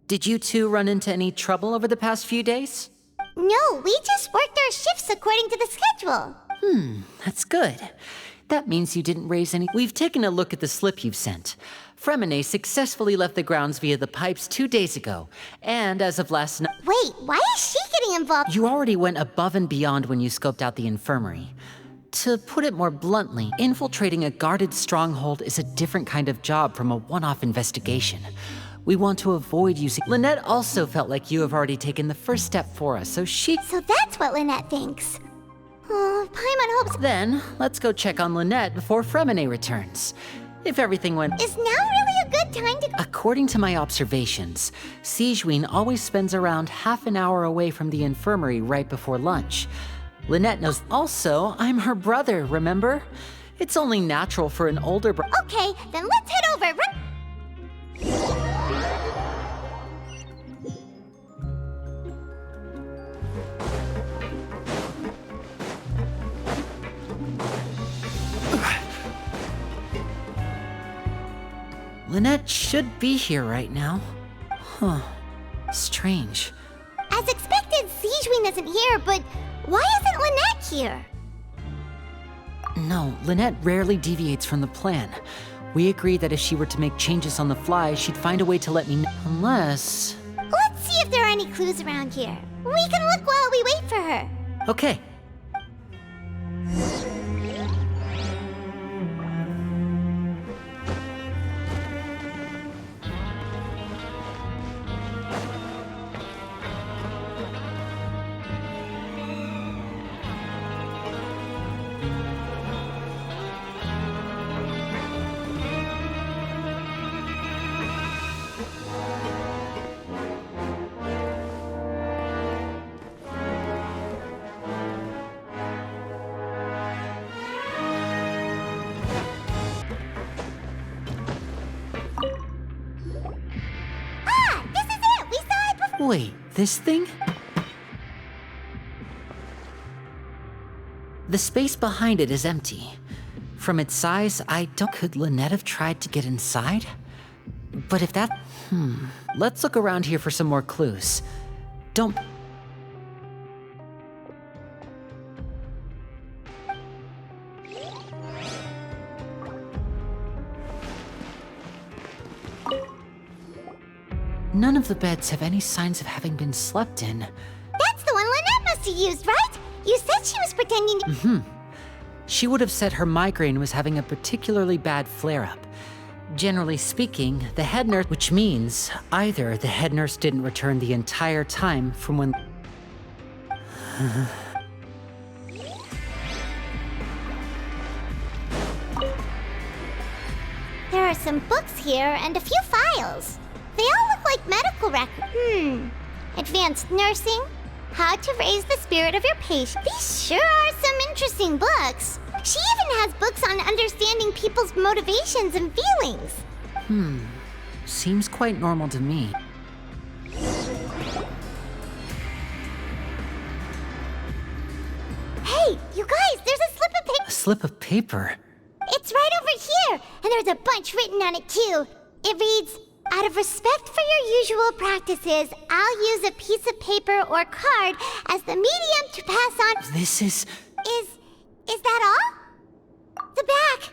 Did you two run into any trouble over the past few days? No, we just worked our shifts according to the schedule. That's good. That means you didn't raise any. We've taken a look at the slip you've sent. Fremine successfully left the grounds via the pipes 2 days ago, and as of last night. Wait, why is she getting involved? You already went above and beyond when you scoped out the infirmary. To put it more bluntly, infiltrating a guarded stronghold is a different kind of job from a one-off investigation. We want to avoid using. Lynette also felt like you have already taken the first step for us, so she. So that's what Lynette thinks. Oh, Paimon hopes. Then, let's go check on Lynette before Fremine returns. If everything went. Is now really a good time to. According to my observations, Sigewinne always spends around half an hour away from the infirmary right before lunch. Lynette knows. Also, I'm her brother, remember? It's only natural for an older brother. Okay, then let's head over. Lynette should be here right now. Huh. Strange. As expected, Sigewinne isn't here, but why isn't Lynette here? No, Lynette rarely deviates from the plan. We agreed that if she were to make changes on the fly, she'd find a way to let me know. Unless. Let's see if there are any clues around here. We can look while we wait for her. Okay. Wait, this thing? The space behind it is empty. From its size, I don't. Could Lynette have tried to get inside? But if that. Let's look around here for some more clues. Don't. None of the beds have any signs of having been slept in. That's the one Lynette must have used, right? You said she was pretending to. She would have said her migraine was having a particularly bad flare-up. Generally speaking, the head nurse, which means either the head nurse didn't return the entire time from when. There are some books here and a few files. They all look like medical records. Advanced nursing, how to raise the spirit of your patient. These sure are some interesting books. She even has books on understanding people's motivations and feelings. Seems quite normal to me. Hey, you guys, there's a slip of paper. A slip of paper? It's right over here, and there's a bunch written on it too. It reads, out of respect for your usual practices, I'll use a piece of paper or card as the medium to pass on. This is. Is that all? The back.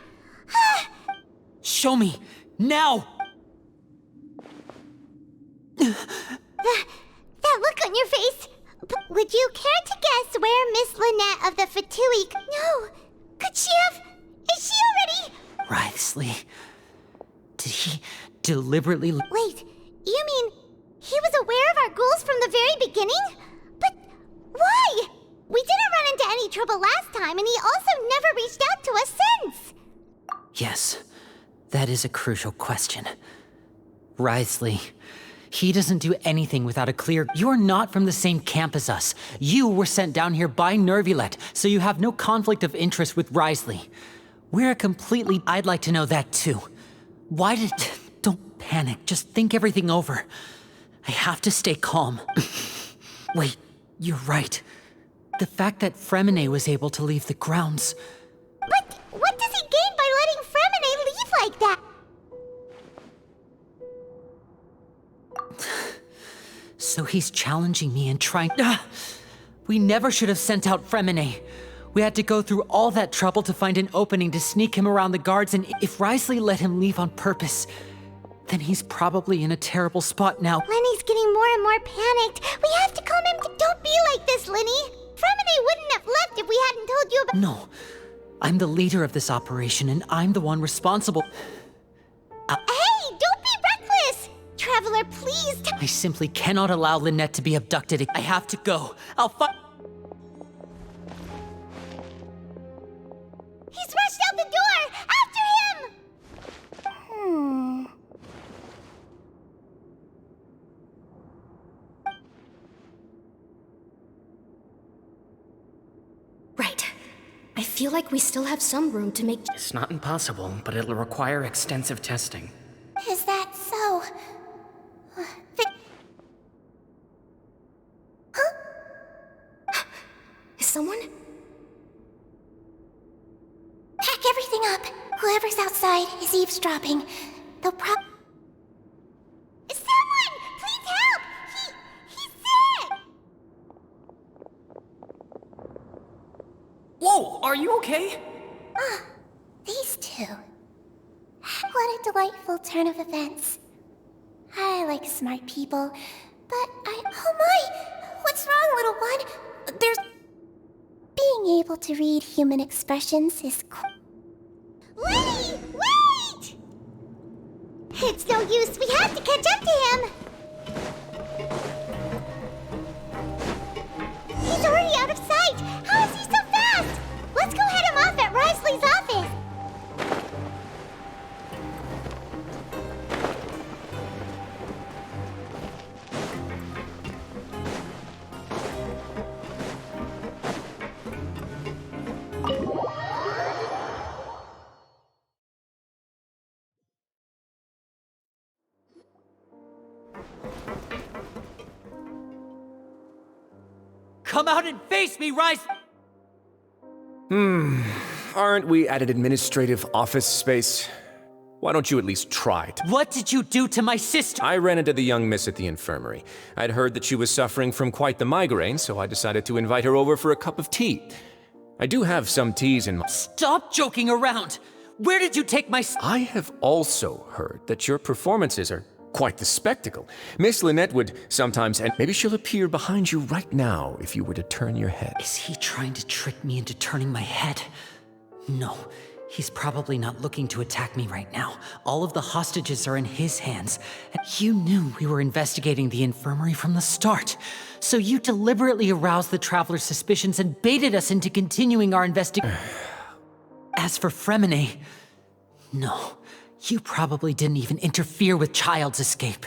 Show me! Now! That look on your face. Would you care to guess where Miss Lynette of the Fatui? No. Could she have? Is she already? Writhely. Did he deliberately. Wait, you mean he was aware of our goals from the very beginning? But why? We didn't run into any trouble last time, and he also never reached out to us since. Yes, that is a crucial question. Writhely. He doesn't do anything without a clear. You're not from the same camp as us. You were sent down here by Nervulet, so you have no conflict of interest with Writhely. We're completely. I'd like to know that too. Why did. Don't panic, just think everything over. I have to stay calm. Wait, you're right. The fact that Fremine was able to leave the grounds. But what does he gain by letting Fremine leave like that? So he's challenging me and trying. We never should have sent out Fremine. We had to go through all that trouble to find an opening to sneak him around the guards, and if Wriothesley let him leave on purpose, then he's probably in a terrible spot now. Lenny's getting more and more panicked. We have to calm him. Don't be like this, Lenny. Fremine wouldn't have left if we hadn't told you about— No, I'm the leader of this operation, and I'm the one responsible. Hey, don't be reckless! Traveler, please I simply cannot allow Lynette to be abducted. I have to go. I'll He's rushed out the door! After him! Right. I feel like we still have some room to make— It's not impossible, but it'll require extensive testing. Is that so? Is someone? Pack everything up. Whoever's outside is eavesdropping. They'll Someone! Please help! He's sick! Whoa, are you okay? These two. What a delightful turn of events. I like smart people, but oh my! What's wrong, little one? There's... Being able to read human expressions is Lenny! Wait! It's no use. We have to catch up to him. He's already out of sight. How is he so fast? Let's go head him off at Wriothesley's office. Come out and face me, Rice! Aren't we at an administrative office space? Why don't you at least try to— What did you do to my sister? I ran into the young miss at the infirmary. I'd heard that she was suffering from quite the migraine, so I decided to invite her over for a cup of tea. I do have some teas in my— Stop joking around! Where did you take my I have also heard that your performances are quite the spectacle. Miss Lynette would sometimes, and maybe she'll appear behind you right now if you were to turn your head. Is he trying to trick me into turning my head? No, he's probably not looking to attack me right now. All of the hostages are in his hands. And you knew we were investigating the infirmary from the start. So you deliberately aroused the traveler's suspicions and baited us into continuing our investigation. As for Fremine, no. You probably didn't even interfere with Child's escape.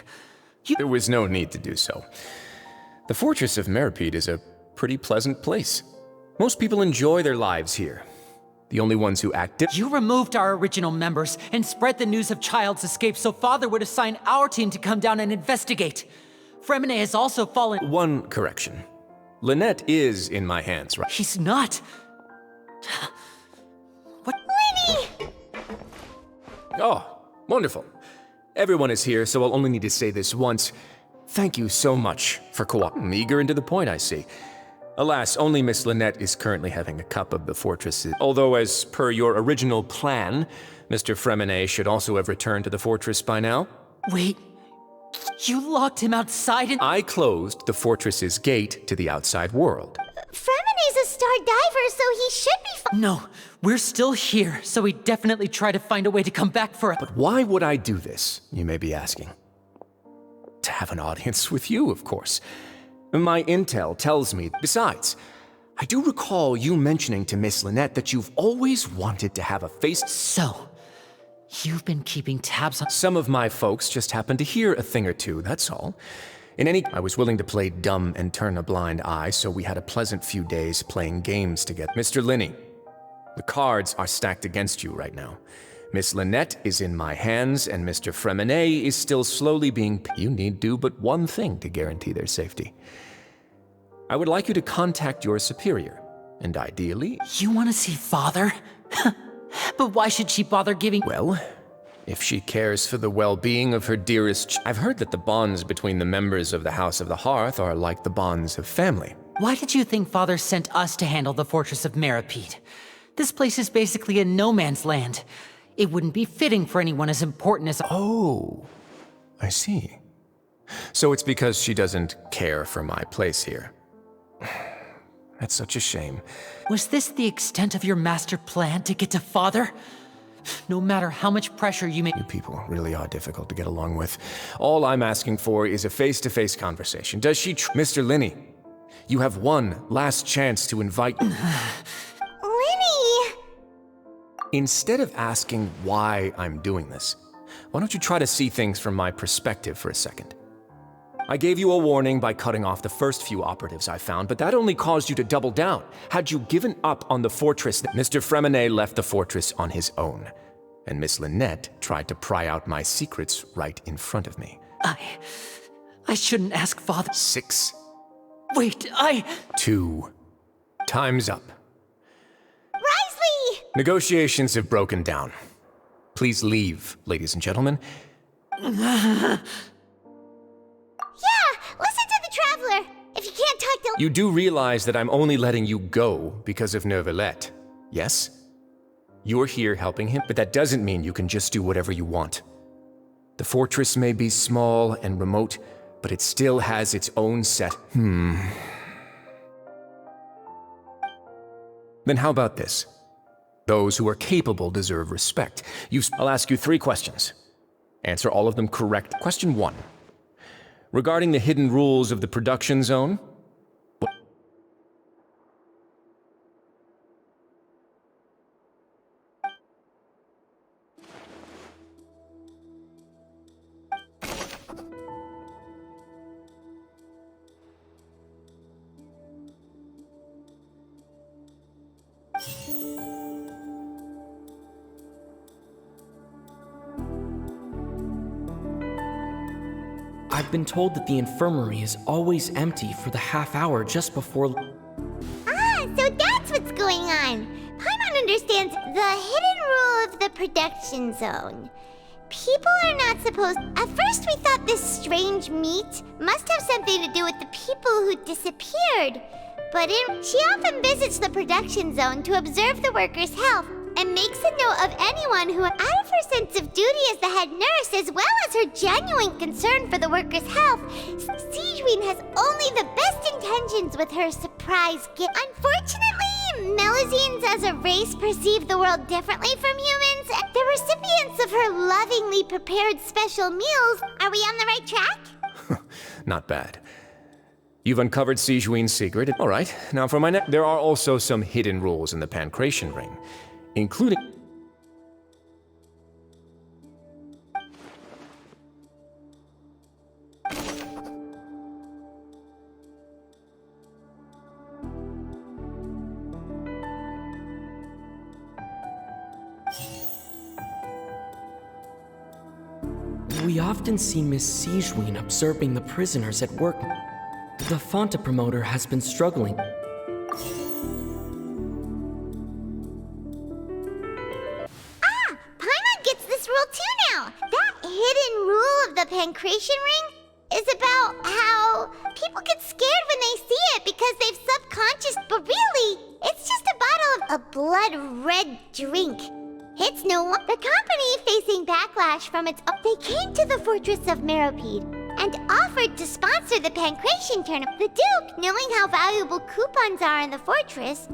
There was no need to do so. The fortress of Meripede is a pretty pleasant place. Most people enjoy their lives here. The only ones who act— You removed our original members and spread the news of Child's escape so Father would assign our team to come down and investigate. Fremine has also fallen— One correction. Lynette is in my hands, right? He's not. What? Lenny! Oh, wonderful. Everyone is here, so I'll only need to say this once. Thank you so much for cooperating. Eager and to the point, I see. Alas, only Miss Lynette is currently having a cup of the fortress. Although, as per your original plan, Mr. Fremine should also have returned to the fortress by now. Wait. You locked him outside and— I closed the fortress's gate to the outside world. Fremine's a star diver, so he should be fine. No, we're still here, so we definitely try to find a way to come back for us. But why would I do this, you may be asking? To have an audience with you, of course. My intel tells me— Besides, I do recall you mentioning to Miss Lynette that you've always wanted to have a face— So, you've been keeping tabs on— Some of my folks just happened to hear a thing or two, that's all. I was willing to play dumb and turn a blind eye, so we had a pleasant few days playing games together. Mr. Linney, the cards are stacked against you right now. Miss Lynette is in my hands, and Mr. Fremine is still slowly being— You need do but one thing to guarantee their safety. I would like you to contact your superior, and ideally... You want to see Father? But why should she bother giving... Well, if she cares for the well-being of her dearest... I've heard that the bonds between the members of the House of the Hearth are like the bonds of family. Why did you think Father sent us to handle the fortress of Meripede? This place is basically a no-man's land. It wouldn't be fitting for anyone as important as... Oh, I see. So it's because she doesn't care for my place here. That's such a shame. Was this the extent of your master plan to get to Father? No matter how much pressure you may... You people really are difficult to get along with. All I'm asking for is a face-to-face conversation. Does she Mr. Linney, you have one last chance to invite... Linny! Instead of asking why I'm doing this, why don't you try to see things from my perspective for a second? I gave you a warning by cutting off the first few operatives I found, but that only caused you to double down. Had you given up on the fortress, Mr. Fremenet left the fortress on his own, and Miss Lynette tried to pry out my secrets right in front of me. I shouldn't ask Father... 6. Wait, 2. Time's up. Risley! Negotiations have broken down. Please leave, ladies and gentlemen. Yeah, listen to the Traveler. If you can't talk to... You do realize that I'm only letting you go because of Neuvillette, yes? You're here helping him, but that doesn't mean you can just do whatever you want. The fortress may be small and remote, but it still has its own set. Then how about this? Those who are capable deserve respect. I'll ask you 3 questions. Answer all of them correct. Question 1. Regarding the hidden rules of the production zone, I've been told that the infirmary is always empty for the half hour just before... Ah, so that's what's going on. Paimon understands the hidden rule of the production zone. People are not supposed... At first we thought this strange meat must have something to do with the people who disappeared. But she often visits the production zone to observe the workers' health and makes a note of anyone who, out of her sense of duty as the head nurse, as well as her genuine concern for the workers' health, Sigewinne has only the best intentions with her surprise gift. Unfortunately, Melusines as a race perceive the world differently from humans. The recipients of her lovingly prepared special meals. Are we on the right track? not bad. You've uncovered Sigewinne's secret. All right, now for my there are also some hidden rules in the Pancration Ring, including... We often see Miss Sigewinne observing the prisoners at work. The Fonta promoter has been struggling. Paimon gets this rule too now. That hidden rule of the Pancration Ring is about how people get scared when they see it because they've subconscious, but really, it's just a bottle of a blood-red drink. It's no one. The company facing backlash from its... They came to the fortress of Meripede and offered to sponsor the Pancration tournament. The Duke, knowing how valuable coupons are in the fortress,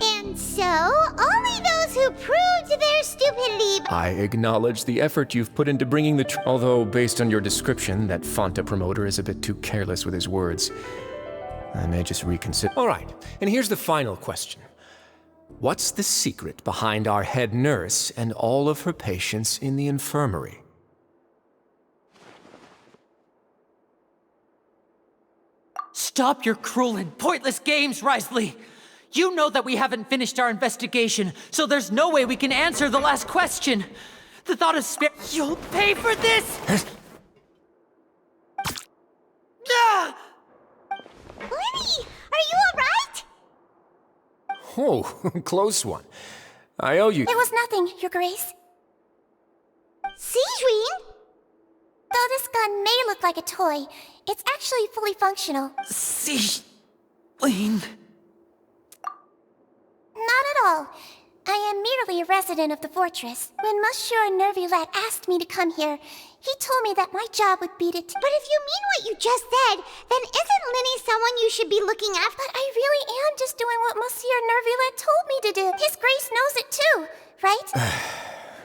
and so only those who proved their stupidity... I acknowledge the effort you've put into bringing the... Although, based on your description, that Fonta promoter is a bit too careless with his words. I may just reconsider... All right, and here's the final question. What's the secret behind our head nurse and all of her patients in the infirmary? Stop your cruel and pointless games, Risley! You know that we haven't finished our investigation, so there's no way we can answer the last question. The thought of You'll pay for this! Ah! Lenny, are Oh, close one. I owe you. It was nothing, Your Grace. Sejuin? Though this gun may look like a toy, it's actually fully functional. Sejuin. Not at all. I am merely a resident of the fortress. When Monsieur Nervulette asked me to come here, he told me that my job would be to... But if you mean what you just said, then isn't Linny someone you should be looking after? But I really am just doing what Monsieur Nervulette told me to do. His Grace knows it too, right?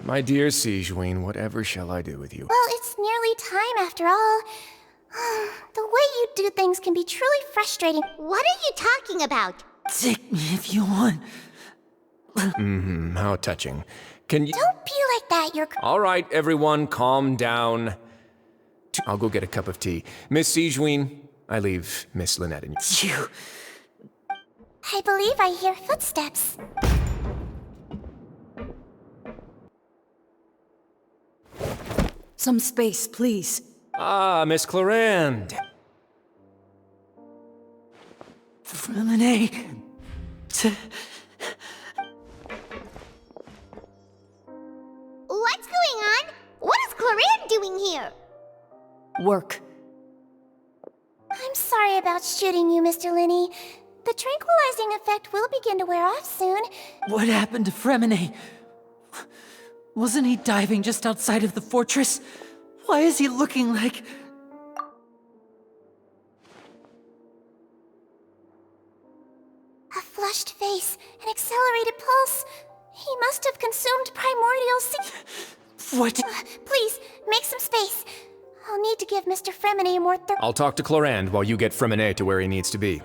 My dear Sejuin, whatever shall I do with you? Well, it's nearly time after all. The way you do things can be truly frustrating. What are you talking about? Take me if you want. How touching. Can you... Don't be like that, Your... All right, everyone, calm down. I'll go get a cup of tea. Miss Sejuin, I leave Miss Lynette and you. You. I believe I hear footsteps. Some space, please. Ah, Miss Clarande. Freminet. What's going on? What is Clarande doing here? Work. I'm sorry about shooting you, Mr. Linney. The tranquilizing effect will begin to wear off soon. What happened to Freminet? Wasn't he diving just outside of the fortress? Why is he looking like... A flushed face, an accelerated pulse. He must have consumed primordial What? Please, make some space. I'll need to give Mr. Freminet a more I'll talk to Clarande while you get Freminet to where he needs to be.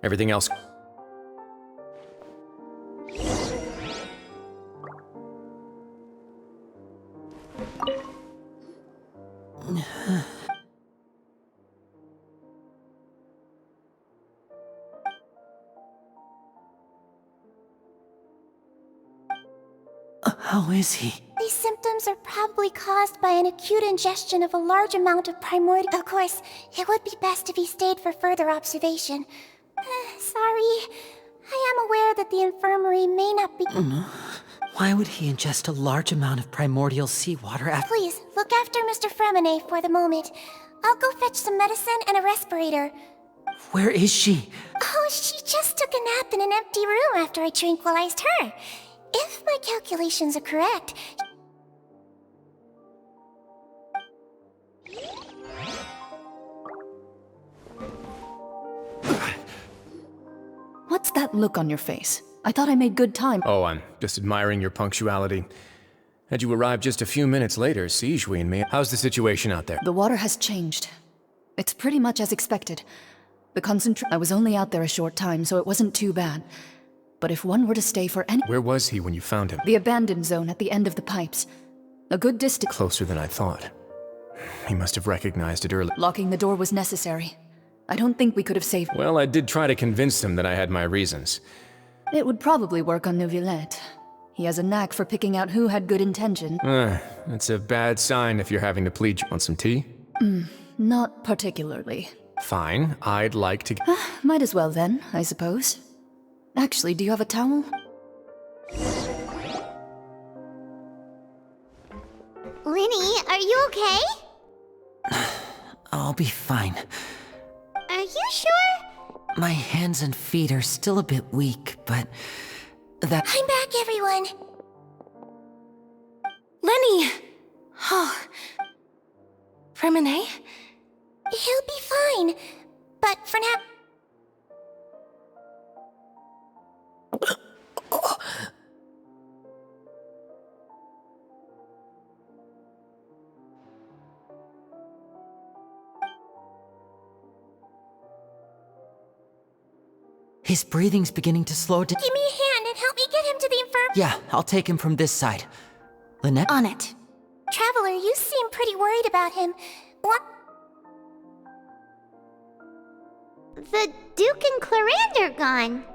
Everything else... How is he? These symptoms are probably caused by an acute ingestion of a large amount of primordial... Of course, it would be best if he stayed for further observation. Sorry. I am aware that the infirmary may not be... Why would he ingest a large amount of primordial seawater after... Please, look after Mr. Freminet for the moment. I'll go fetch some medicine and a respirator. Where is she? Oh, she just took a nap in an empty room after I tranquilized her. If my calculations are correct... What's that look on your face? I thought I made good time. Oh, I'm just admiring your punctuality. Had you arrived just a few minutes later, Sejuin may... How's the situation out there? The water has changed. It's pretty much as expected. I was only out there a short time, so it wasn't too bad. But if one were to stay for any... Where was he when you found him? The abandoned zone at the end of the pipes. A good distance... Closer than I thought. He must have recognized it early. Locking the door was necessary. I don't think we could have saved... Well, I did try to convince him that I had my reasons. It would probably work on Neuvillette. He has a knack for picking out who had good intention. That's a bad sign if you're having to plead. Want some tea? Not particularly. Fine, I'd like to... Might as well then, I suppose. Actually, do you have a towel? Linny, are you okay? I'll be fine. Are you sure? My hands and feet are still a bit weak, but... that... I'm back, everyone. Lenny! Oh. Freminet? He'll be fine. But for now... His breathing's beginning to slow down. Give me a hand and help me get him to the infirm... Yeah, I'll take him from this side. Lynette? On it. Traveler, you seem pretty worried about him. What? The Duke and Clarande are gone.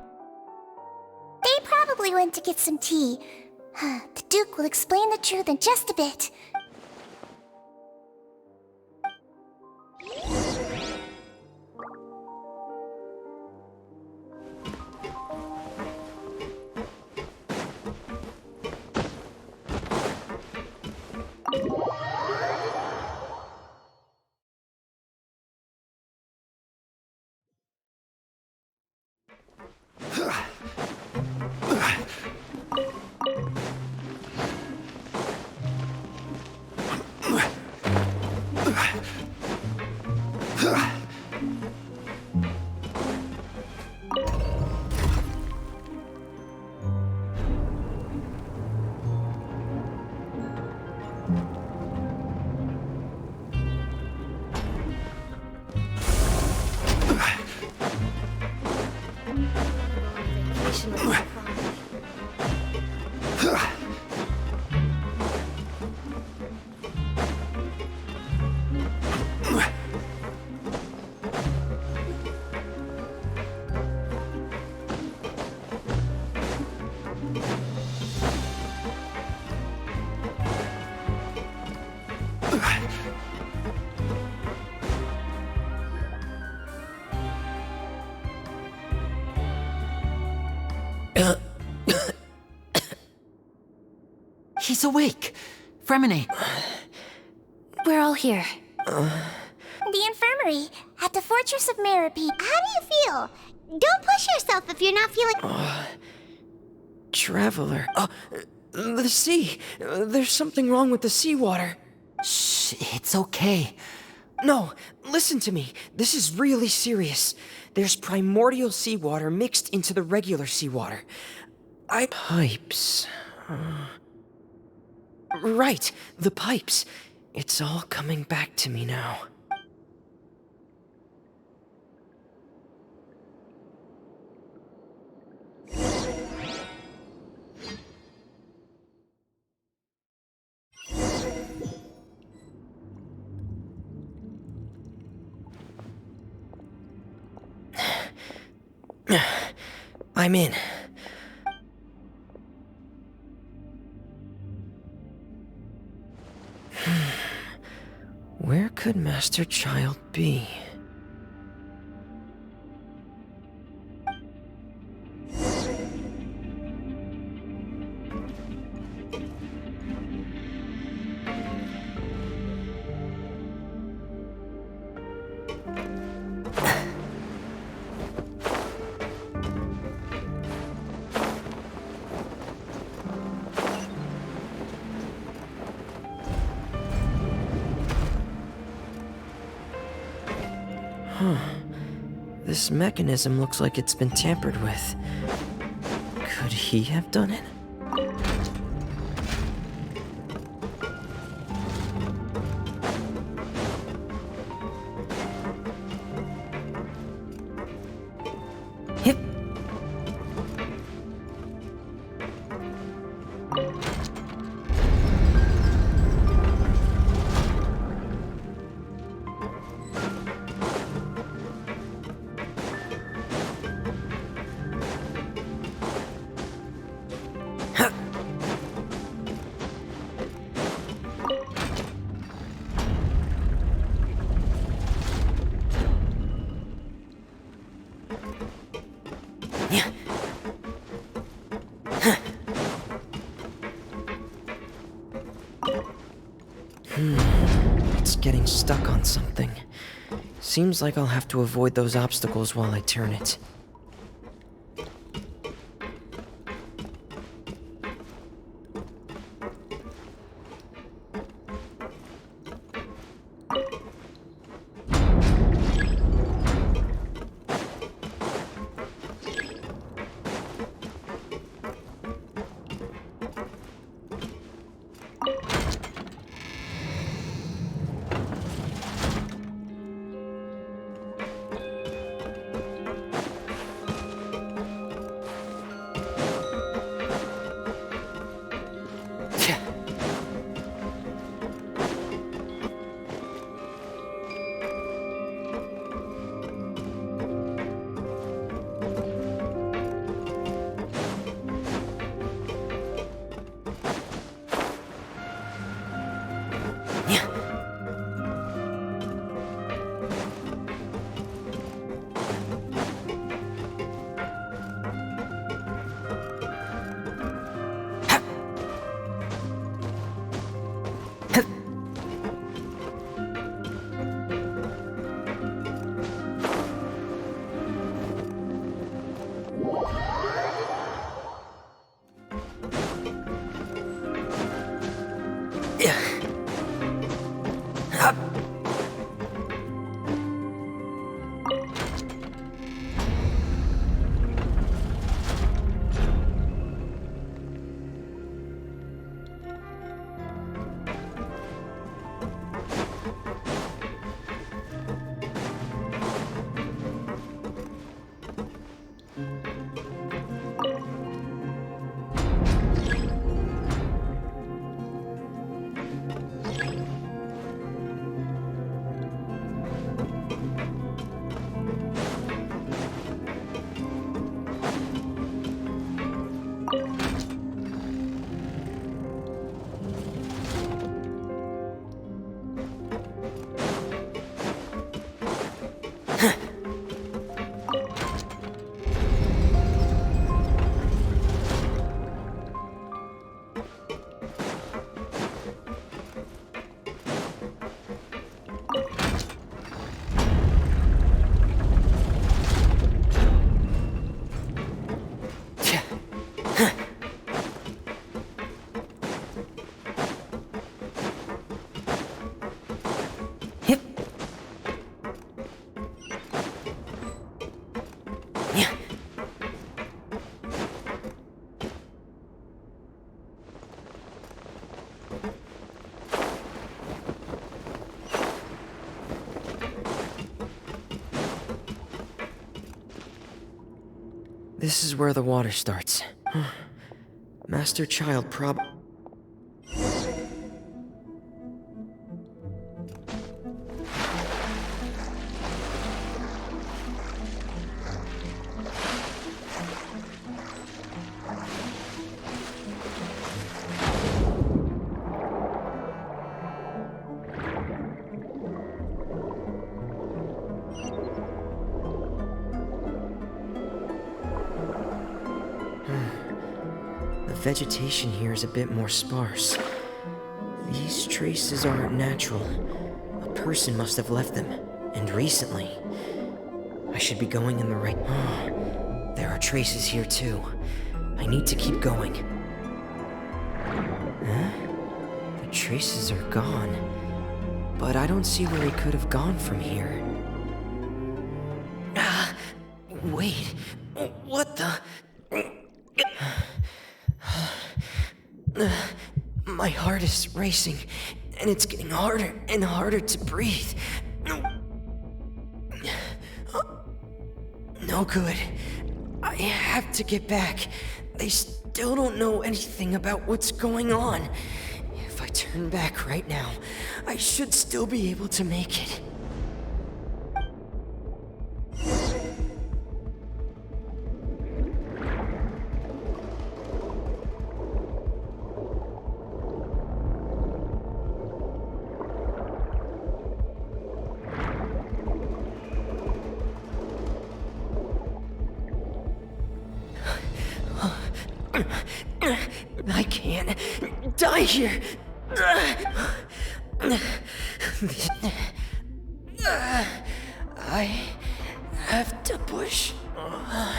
They probably went to get some tea. The Duke will explain the truth in just a bit. He's awake. Fremine. We're all here. The infirmary at the Fortress of Merope. How do you feel? Don't push yourself if you're not feeling... Traveler. The sea. There's something wrong with the seawater. Shh, it's okay. No, listen to me. This is really serious. There's primordial seawater mixed into the regular seawater. Pipes. Right, the pipes. It's all coming back to me now. I'm in. Where could Master Child be? This mechanism looks like it's been tampered with. Could he have done it? Hip. It's getting stuck on something. Seems like I'll have to avoid those obstacles while I turn it. This is where the water starts. Master-child prob... The vegetation here is a bit more sparse. These traces aren't natural. A person must have left them, and recently. I should be going in the right... There are traces here too. I need to keep going. Huh? The traces are gone. But I don't see where he could have gone from here. Wait. What the... My heart is racing, and it's getting harder and harder to breathe. No good. I have to get back. They still don't know anything about what's going on. If I turn back right now, I should still be able to make it. I can't die here. I have to push on.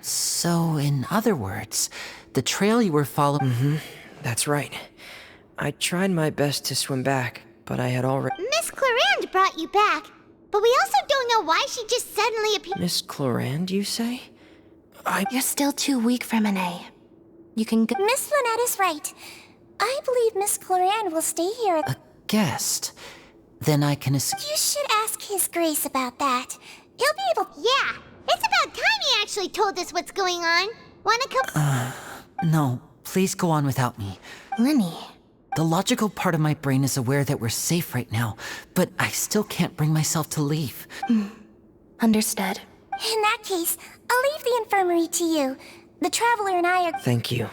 So, in other words, the trail you were following... That's right. I tried my best to swim back, but I had already... Miss Clarand brought you back, but we also don't know why she just suddenly appeared. Miss Clarand, you say? You're still too weak for Monet. You can go. Miss Lynette is right. I believe Miss Clarand will stay here. A guest? Then I can escape... You should ask His Grace about that. He'll be able... Yeah, it's about time he actually told us what's going on. Wanna come... No, please go on without me. Lenny. The logical part of my brain is aware that we're safe right now, but I still can't bring myself to leave. Understood. In that case, I'll leave the infirmary to you. The Traveler and I are... Thank you.